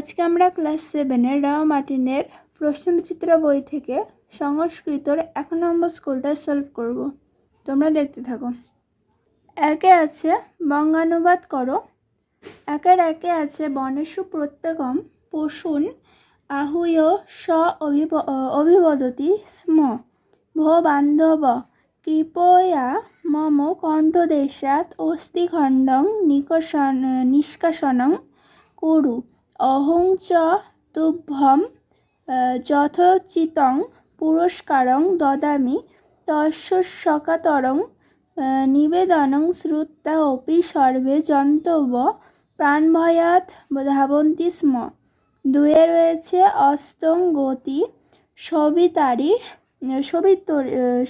আজকে আমরা ক্লাস 7-এর রাও মার্টিনের প্রশ্নবিচিত্র বই থেকে সংস্কৃতর 1 নম্বর স্কুলটা সলভ করব। তোমরা দেখতে থাকো। একে আছে বঙ্গানুবাদ করো। একে আছে বনেষু প্রত্যেকম পশুন আহুয় স অভিবদতি স্ম ভো বান্ধব কৃপয়া মম কণ্ঠদেশাৎ অস্থিখণ্ডং নিষ্কাশনং কুরু অহং চ তুভ্যং যথোচিতং পুরস্কারং দদামি তস্য সকাতরং নিবেদনং শ্রুত্বা অপি সর্বে জন্তব্য প্রাণভয়াৎ ধাবন্তি স্ম। দুয়ে রয়েছে অস্তং গতি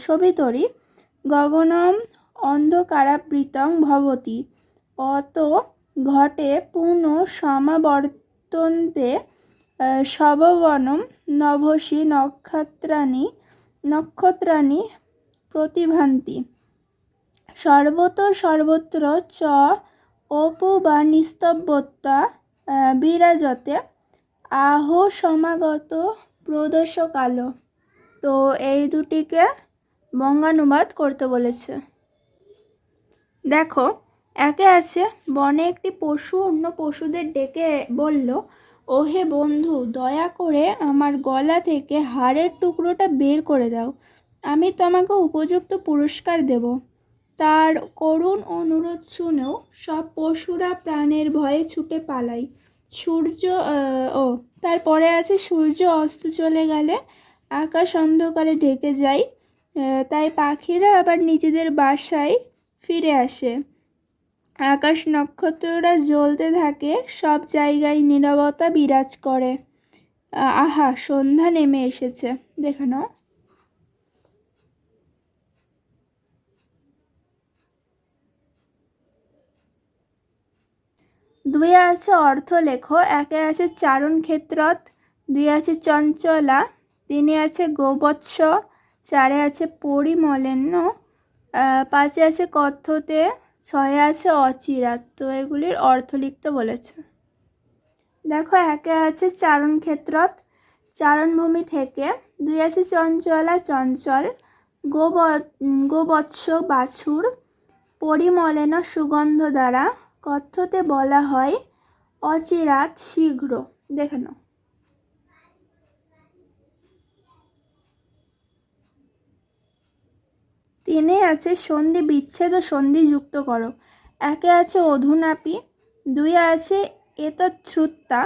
সবিতরি গগনম অন্ধকারাবৃতং ভবতি অত ঘটে পুনঃ সমাবর্তন্তে সববনম নভসি নক্ষত্রাণি প্রতিভান্তি সর্বত্র চ অপূবা নিস্তব্ধতা বিরাজতে আহো সমাগত প্রদোষকাল। তো এই দুটিকে বঙ্গানুবাদ করতে বলেছে। দেখো, একে আছে বনে একটি পশু অন্য পশুদের ডেকে বলল, ও হে বন্ধু, দয়া করে আমার গলা থেকে হাড়ের টুকরোটা বের করে দাও, আমি তোমাকে উপযুক্ত পুরস্কার দেব। তার করুণ অনুরোধ শুনেও সব পশুরা প্রাণের ভয়ে ছুটে পালায়। তারপরে আছে সূর্য অস্ত চলে গেলে আকাশ অন্ধকারে ঢেকে যায়, তাই পাখিরা আবার নিজেদের বাসায় ফিরে আসে। আকাশ নক্ষত্ররা জ্বলতে থাকে, সব জায়গায় নীরবতা বিরাজ করে। আহা, সন্ধ্যা নেমে এসেছে। দেখে নাও। দুই আছে অর্থ লেখো। একে আছে চারণ ক্ষেত্রত, দুই আছে চঞ্চলা, তিনে আছে গোবৎস, চারে আছে পরিমলেন্য, পাঁচে আছে কথ্যতে, ছয়ে আছে অচিরাত। তো এগুলির অর্থ লিখতে বলেছে। দেখো, একে আছে চারণ ক্ষেত্রত, চারণভূমি থেকে, দুই আছে চঞ্চলা, চঞ্চল, গোবৎস বাছুর, পরিমলেন সুগন্ধ দ্বারা, কথ্যতে বলা হয় অচিরাত শীঘ্র। দেখে নাও। তিনে আছে সন্ধি বিচ্ছেদ ও সন্ধি যুক্ত করো। একে আছে অধুনাপি, দুই আছে এতচ্ছ্রুতা,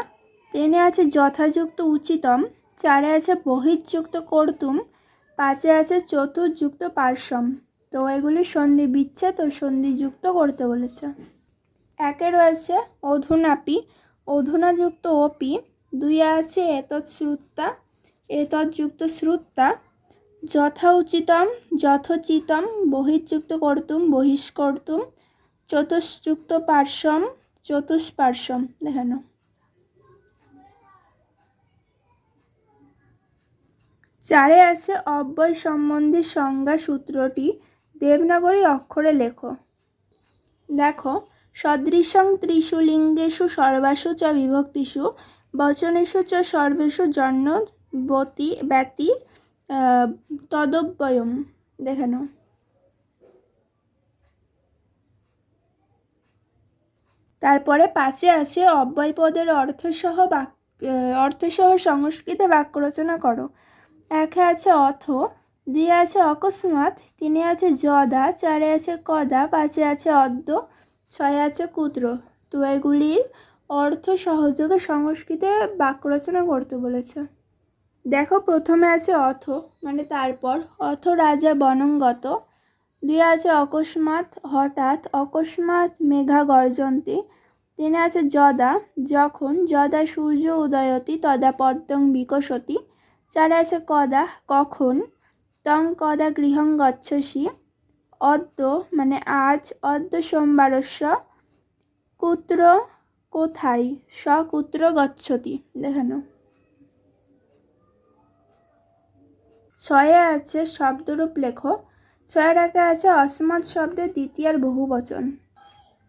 তিনে আছে যথাযুক্ত উচিতম, চারে আছে বহির্যুক্ত কর্তুম, পাঁচে আছে চতুর্যুক্ত পার্শ্বম। তো এগুলি সন্ধি বিচ্ছেদ ও সন্ধি যুক্ত করতে বলেছে। একে রয়েছে অধুনাপি, অধুনাযুক্ত অপি, দুই আছে এতচ্ছ্রুতা, এতযুক্ত শ্রুতা, যথোচিতম, যথোচিতম, বহির্যুক্ত কর্তুম, বহিষ্কর্তুম, চতুষ্যুক্ত পার্শ্বম, চতুষ্পার্শ্বম। দেখানো। চারে আছে অব্যয় সম্বন্ধী সংজ্ঞা সূত্রটি দেবনাগরী অক্ষরে লেখো। দেখো, সদৃশং ত্রিষু লিঙ্গেষু সর্বাসু চ বিভক্তিষু বচনেষু চ সর্বেষু জন্য ব্যতি তদব্যয়ম। দেখানো। তারপরে পাঁচে আছে অব্যয় পদের অর্থসহ সংস্কৃতে বাক্য রচনা করো। একে আছে অথ, দুই আছে অকস্মাৎ, তিনে আছে যদা, চারে আছে কদা, পাঁচে আছে অদ্য, ছয়ে আছে কুত্র। তো এগুলির অর্থ সহযোগে সংস্কৃতে বাক্য রচনা করতে বলেছে। দেখো, প্রথমে আছে অথ মানে তারপর, অথ রাজা বনঙ্গত, দুই আছে অকস্মাৎ হঠাৎ, অকস্মাৎ মেঘা গর্জন্তি, তিনে আছে যদা যখন, যদা সূর্য উদয়তি তদা পদ্মং বিকশতি, চারে আছে কদা কখন, তং কদা গৃহং গচ্ছসি, অদ্য মানে আজ, অদ্য সোমবারস্য, কুত্র কোথায়, কুত্র গচ্ছতি। দেখানো। ছয়ে আছে শব্দরূপ লেখো। ছয়ের একে আছে অস্মাৎ শব্দের দ্বিতীয়ার বহুবচন।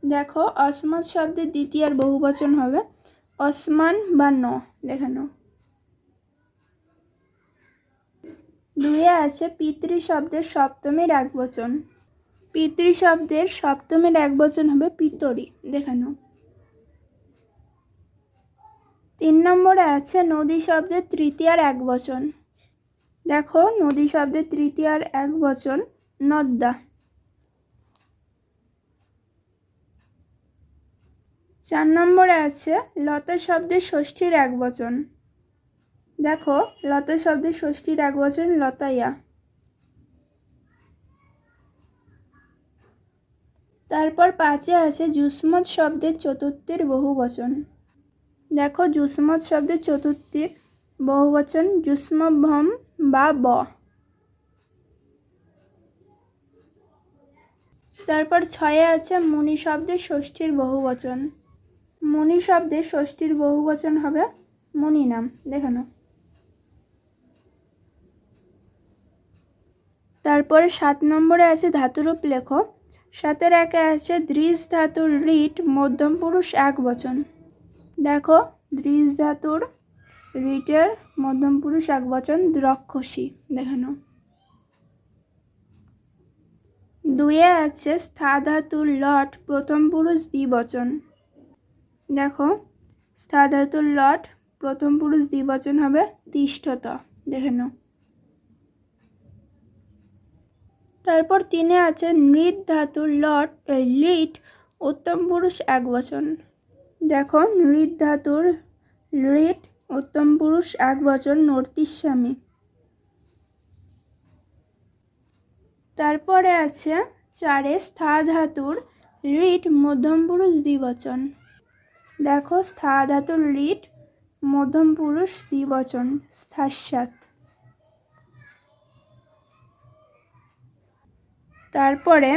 দেখো, অস্মাৎ শব্দের দ্বিতীয়ার বহুবচন হবে আসমান বা ন, দেখে নাও। 2 আছে পিতৃ শব্দের সপ্তমীর একবচন। পিতৃ শব্দের সপ্তমীর একবচন হবে পিতরি, দেখে নাও। 3 নম্বরে আছে নদী শব্দের তৃতীয়ার একবচন। দেখো নদী শব্দের তৃতীয়ার একবচন নদ্যা। 4 নম্বরে আছে লতা শব্দের ষষ্ঠীর একবচন। দেখো লতা শব্দের ষষ্ঠীর একবচন লতাইয়া। তারপর 5 আছে যুষ্মৎ শব্দের চতুর্থীর বহুবচন। দেখো যুষ্মৎ শব্দের চতুর্থীর বহুবচন যুষ্মভম বা ব। তারপর 6 আছে মুনি শব্দের ষষ্ঠীর বহুবচন। মুনি শব্দের ষষ্ঠীর বহুবচন হবে মুনি নাম, দেখে নাও। তারপরে 7 নম্বরে আছে ধাতুরূপ লেখো। 7-এর 1-এ আছে দৃশ ধাতুর রিট মধ্যম পুরুষ একবচন। দেখো দৃশ ধাতুর রিটের মধ্যম পুরুষ একবচন দ্রক্ষসী, দেখে নাও। 2-এ আছে স্থা ধাতুর লট প্রথম পুরুষ দ্বিবচন। দেখো স্থা ধাতুর লট প্রথম পুরুষ দ্বিবচন হবে তিষ্ঠত, দেখে নাও। তারপর 3-এ আছে নৃত ধাতুর লট লিট উত্তম পুরুষ একবচন। দেখো নৃত ধাতুর লিট উত্তম পুরুষ একবচন নর্তিস্বামী। তারপরে আছে 4-এ স্থা ধাতুর লিট মধ্যম পুরুষ দ্বিবচন। দেখো স্থা ধাতুর লিট মধ্যম পুরুষ দ্বিবচন স্থা-স্যাৎ। তারপরে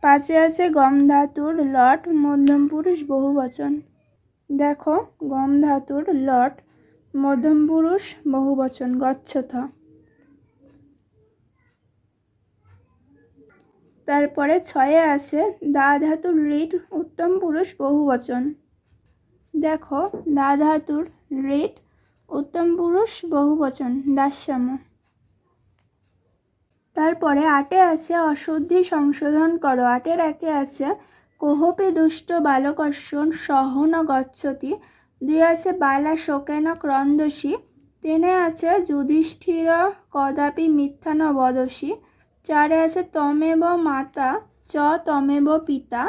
5-এ আছে গম ধাতুর লট মধ্যম পুরুষ বহুবচন। দেখো গম ধাতুর লট মধ্যম পুরুষ বহুবচন গচ্ছথ। তারপরে 6-এ আছে দা ধাতুর লিট উত্তম পুরুষ বহুবচন। দেখো দা ধাতুর লিট উত্তম পুরুষ বহুবচন দাস্যাম। তারপরে 8-এ আছে অশুদ্ধি সংশোধন করো। 8-এর 1-এ আছে কোহপি দুষ্ট বালকস্য সহন গচ্ছতি। 2 আছে বালা শোকেন ক্রন্দসি। 3-এ আছে যুধিষ্ঠির কদাপি মিথ্যা ন বদসি। 4-এ আছে তমেব মাতা চ তমেব পিতা।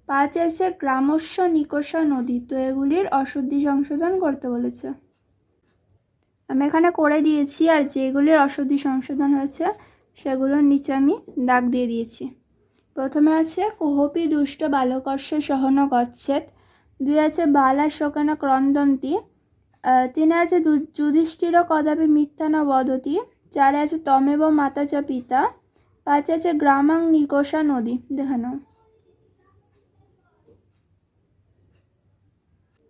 5 আছে গ্রামস্য নিকষা নদী। তো এগুলির অশুদ্ধি সংশোধন করতে বলেছে। আমি এখানে করে দিয়েছি, আর যেগুলির অশুদ্ধি সংশোধন হয়েছে সেগুলোর নিচে আমি দাগ দিয়ে দিয়েছি। প্রথমে আছে কোহপি দুষ্ট বালকস্য সহন গচ্ছেত। 2 আছে বালা শোকেন ক্রন্দন্তি। 3-এ আছে যুধিষ্ঠির কদাপি মিথ্যা ন বদতি। 4-এ আছে তমেব মাতা চ পিতা। 5 আছে গ্রামাং নিকষা নদী, দেখে নাও।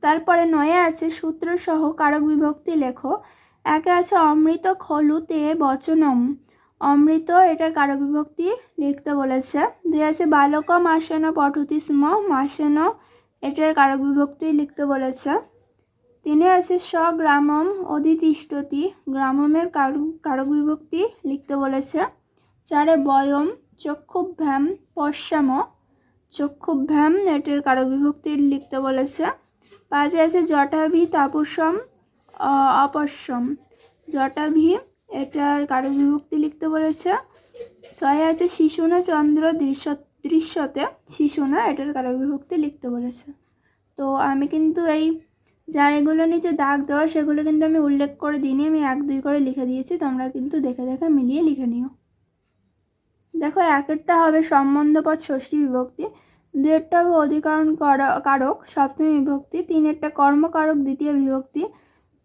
তারপরে 9-এ আছে সূত্র সহ কারক বিভক্তি লেখো। 1-এ আছে অমৃত খলুতে বচনম। অমৃত এটার কারক বিভক্তি লিখতে বলেছে। 2 আছে বালকম আসেন পঠতি স্ম। মাসেন এটার কারক বিভক্তি লিখতে বলেছে। 3-এ আছে স্বগ্রামম অধিতিষ্ঠতি। গ্রামমের কারক বিভক্তি লিখতে বলেছে। 4-এ বয়ম চক্ষুভ্যাম পশ্যাম। চক্ষুভ্যাম এটার কারক বিভক্তি লিখতে বলেছে। 5-এ আছে জটাভি তাপসম অপশ্যম। জটাভি এটার কারক বিভক্তি লিখতে বলেছে। 6-এ আছে শিশুনা চন্দ্র দৃশ্যতে। শিশুনা এটার কারক বিভক্তি লিখতে বলেছে। তো আমি কিন্তু এই যার এগুলো নিচে দাগ দেওয়া সেগুলো কিন্তু আমি উল্লেখ করে দিইনি, আমি 1-2 করে লিখে দিয়েছি। তোমরা কিন্তু দেখে দেখে মিলিয়ে লিখে নিও। দেখো 1-এরটা হবে সম্বন্ধপদ ষষ্ঠী বিভক্তি। 2-এরটা হবে অধিকরণ কারক সপ্তমী বিভক্তি। 3-এরটা কর্মকারক দ্বিতীয় বিভক্তি।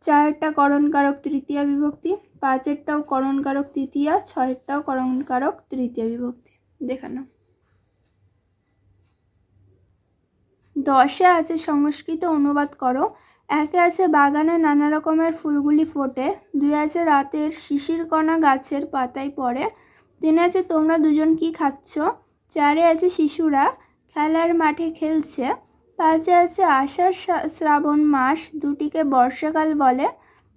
4-এরটা করণ কারক তৃতীয়া বিভক্তি। 5-এরটাও করণ কারক তৃতীয়া। 6-এরটাও করণ কারক তৃতীয়া বিভক্তি, দেখে নাও। 10-এ আছে সংস্কৃত অনুবাদ করো। 1-এ আছে বাগানে নানা রকমের ফুলগুলি ফোটে। 2 আছে রাতের শিশির কণা গাছের পাতায় পড়ে। 3 আছে তোমরা দুজন কি খাচ্ছ। 4-এ আছে শিশুরা খেলার মাঠে খেলছে। পাঁচে আছে আষাঢ় শ্রাবণ মাস দুটিকে বর্ষাকাল বলে।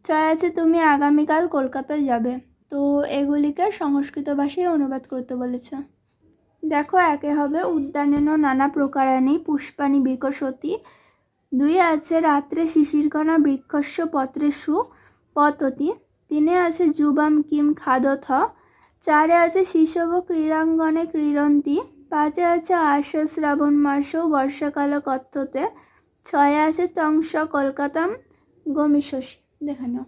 ছয় আছে তুমি আগামীকাল কলকাতায় যাবে। তো এগুলিকে সংস্কৃত ভাষায় অনুবাদ করতে বলেছে। দেখো, একে হবে উদ্যানেন নানা প্রকারাণি পুষ্পাণি বিকশতি। দুই আছে রাত্রে শিশিরকণা বৃক্ষস্য পত্রেষু পততি। তিনে আছে যুবাম কিম খাদথ। চারে আছে শিশব ক্রীড়াঙ্গনে ক্রীড়ন্তি। পাঁচে আছে আষাঢ় শ্রাবণ মাসও বর্ষাকাল কথ্যতে। ছয়ে আছে তংস কলকাতাম গমিষ্যসি। দেখে নাও।